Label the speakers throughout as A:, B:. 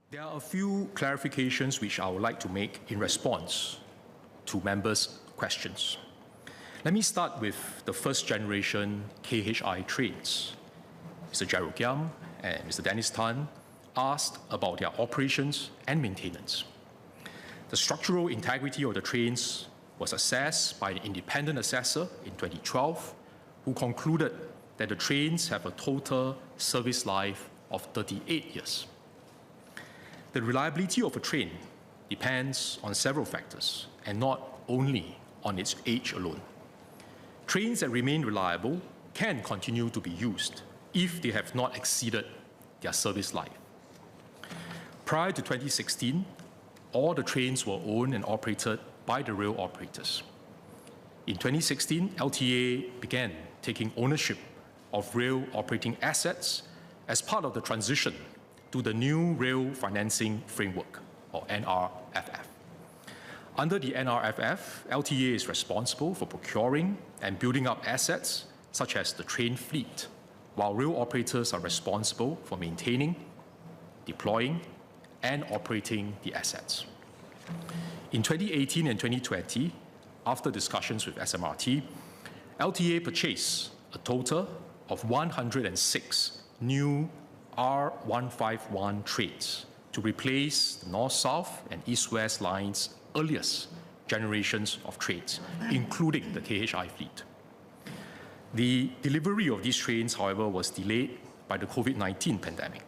A: There are a few clarifications which I would like to make in response to members' questions. Let me start with the first generation KHI trains. Mr. Gerald Giam and Mr. Dennis Tan asked about their operations and maintenance. The structural integrity of the trains was assessed by an independent assessor in 2012, who concluded that the trains have a total service life of 38 years. The reliability of a train depends on several factors and not only on its age alone. Trains that remain reliable can continue to be used if they have not exceeded their service life. Prior to 2016, all the trains were owned and operated by the rail operators. In 2016, LTA began taking ownership of rail operating assets as part of the transition to the new Rail Financing Framework, or NRFF. Under the NRFF, LTA is responsible for procuring and building up assets such as the train fleet, while rail operators are responsible for maintaining, deploying, and operating the assets. In 2018 and 2020, after discussions with SMRT, LTA purchased a total of 106 new R151 trains to replace the North-South and East-West lines' earliest generations of trains, including the KHI fleet. The delivery of these trains, however, was delayed by the COVID-19 pandemic.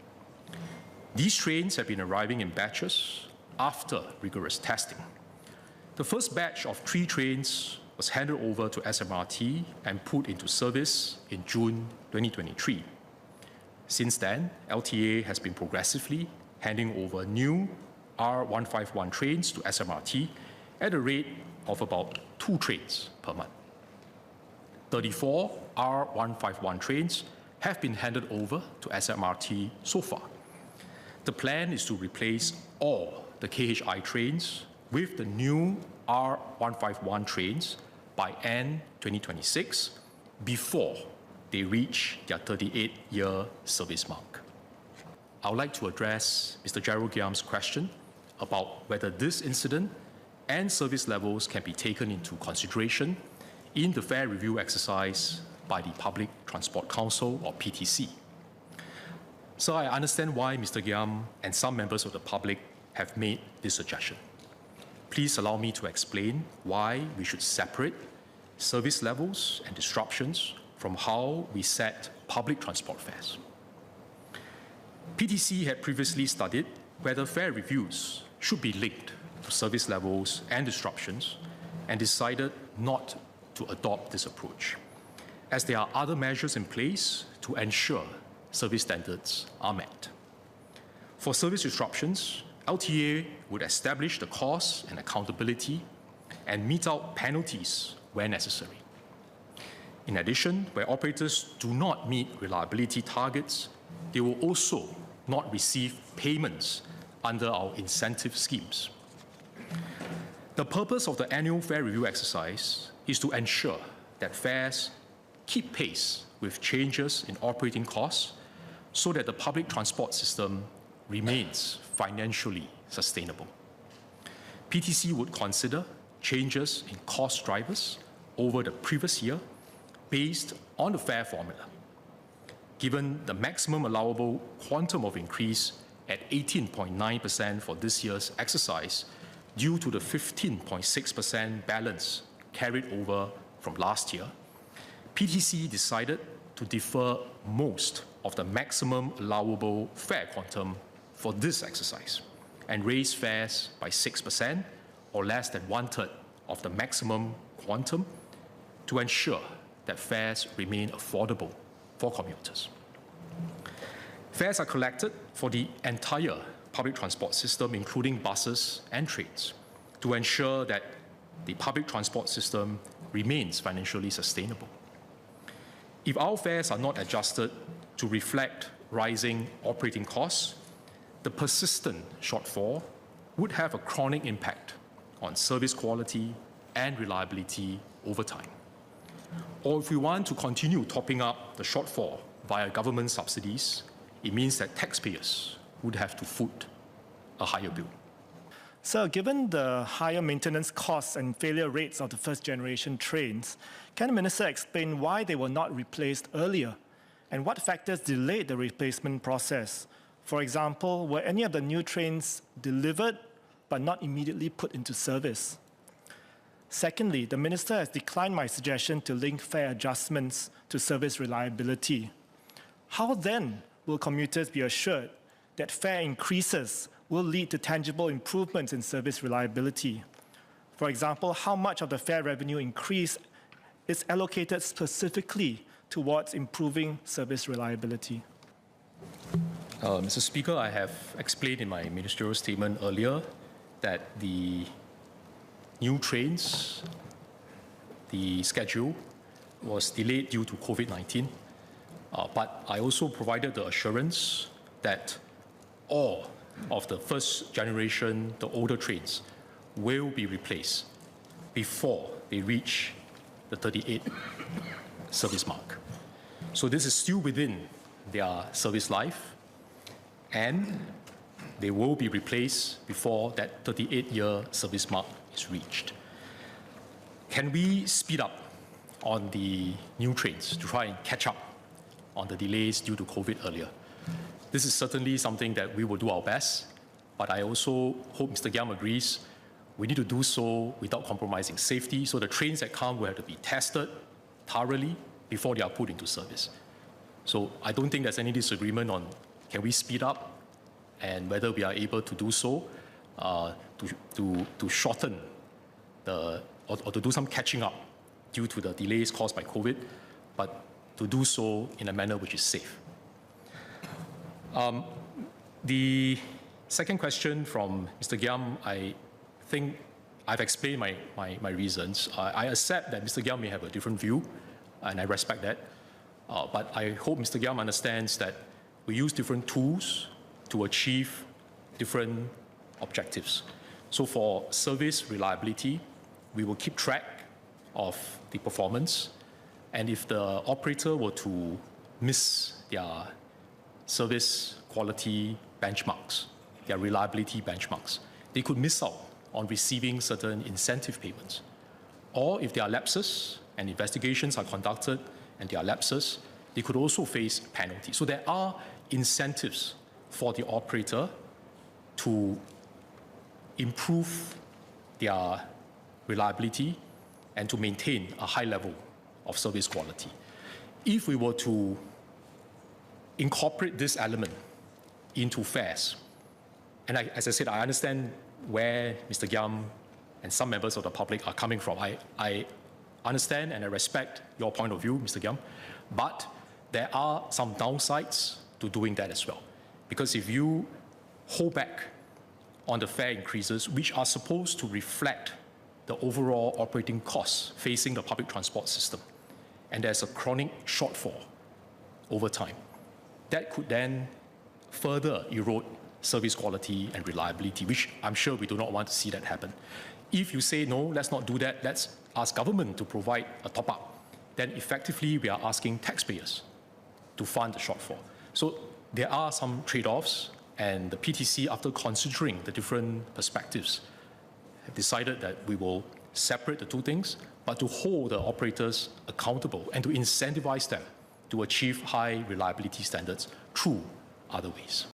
A: These trains have been arriving in batches after rigorous testing. The first batch of 3 trains was handed over to SMRT and put into service in June 2023. Since then, LTA has been progressively handing over new R151 trains to SMRT at a rate of about 2 trains per month. 34 R151 trains have been handed over to SMRT so far. The plan is to replace all the KHI trains with the new R151 trains by end 2026, before they reach their 38-year service mark. I would like to address Mr. Gerald Giam's question about whether this incident and service levels can be taken into consideration in the fare review exercise by the Public Transport Council, or PTC. So I understand why Mr. Giam and some members of the public have made this suggestion. Please allow me to explain why we should separate service levels and disruptions from how we set public transport fares. PTC had previously studied whether fare reviews should be linked to service levels and disruptions, and decided not to adopt this approach, as there are other measures in place to ensure service standards are met. For service disruptions, LTA would establish the cause and accountability and mete out penalties where necessary. In addition, where operators do not meet reliability targets, they will also not receive payments under our incentive schemes. The purpose of the annual fare review exercise is to ensure that fares keep pace with changes in operating costs so that the public transport system remains financially sustainable. PTC would consider changes in cost drivers over the previous year based on the fare formula. Given the maximum allowable quantum of increase at 18.9% for this year's exercise, due to the 15.6% balance carried over from last year, PTC decided to defer most of the maximum allowable fare quantum for this exercise and raise fares by 6%, or less than 1/3 of the maximum quantum, to ensure that fares remain affordable for commuters. Fares are collected for the entire public transport system, including buses and trains, to ensure that the public transport system remains financially sustainable. If our fares are not adjusted to reflect rising operating costs, the persistent shortfall would have a chronic impact on service quality and reliability over time. Or if we want to continue topping up the shortfall via government subsidies, it means that taxpayers would have to foot a higher bill.
B: So, given the higher maintenance costs and failure rates of the first-generation trains, can the Minister explain why they were not replaced earlier and what factors delayed the replacement process? For example, were any of the new trains delivered but not immediately put into service? Secondly, the Minister has declined my suggestion to link fare adjustments to service reliability. How then will commuters be assured that fare increases will lead to tangible improvements in service reliability? For example, how much of the fare revenue increase is allocated specifically towards improving service reliability?
A: Mr. Speaker, I have explained in my ministerial statement earlier that the new trains, the schedule was delayed due to COVID-19, but I also provided the assurance that all of the first generation, the older trains, will be replaced before they reach the 38 service mark. So this is still within their service life, and they will be replaced before that 38-year service mark is reached. Can we speed up on the new trains to try and catch up on the delays due to COVID earlier? This is certainly something that we will do our best, but I also hope Mr. Giam agrees we need to do so without compromising safety, so the trains that come will have to be tested thoroughly before they are put into service. So I don't think there's any disagreement on can we speed up and whether we are able to do so to shorten or to do some catching up due to the delays caused by COVID, but to do so in a manner which is safe. The second question from Mr. Giam, I think I've explained my reasons. I accept that Mr. Giam may have a different view, and I respect that. But I hope Mr. Giam understands that we use different tools to achieve different objectives. So for service reliability, we will keep track of the performance, and if the operator were to miss their service quality benchmarks, their reliability benchmarks, they could miss out on receiving certain incentive payments. Or if there are lapses and investigations are conducted and there are lapses, they could also face penalties. So there are incentives for the operator to improve their reliability and to maintain a high level of service quality. If we were to incorporate this element into fares, and as I said, I understand where Mr. Giam and some members of the public are coming from. I understand and I respect your point of view, Mr. Giam, but there are some downsides to doing that as well. Because if you hold back on the fare increases, which are supposed to reflect the overall operating costs facing the public transport system, and there's a chronic shortfall over time, that could then further erode service quality and reliability, which I'm sure we do not want to see that happen. If you say, no, let's not do that, let's ask government to provide a top-up, then effectively we are asking taxpayers to fund the shortfall. So there are some trade-offs, and the PTC, after considering the different perspectives, have decided that we will separate the two things, but to hold the operators accountable and to incentivize them to achieve high reliability standards through other ways.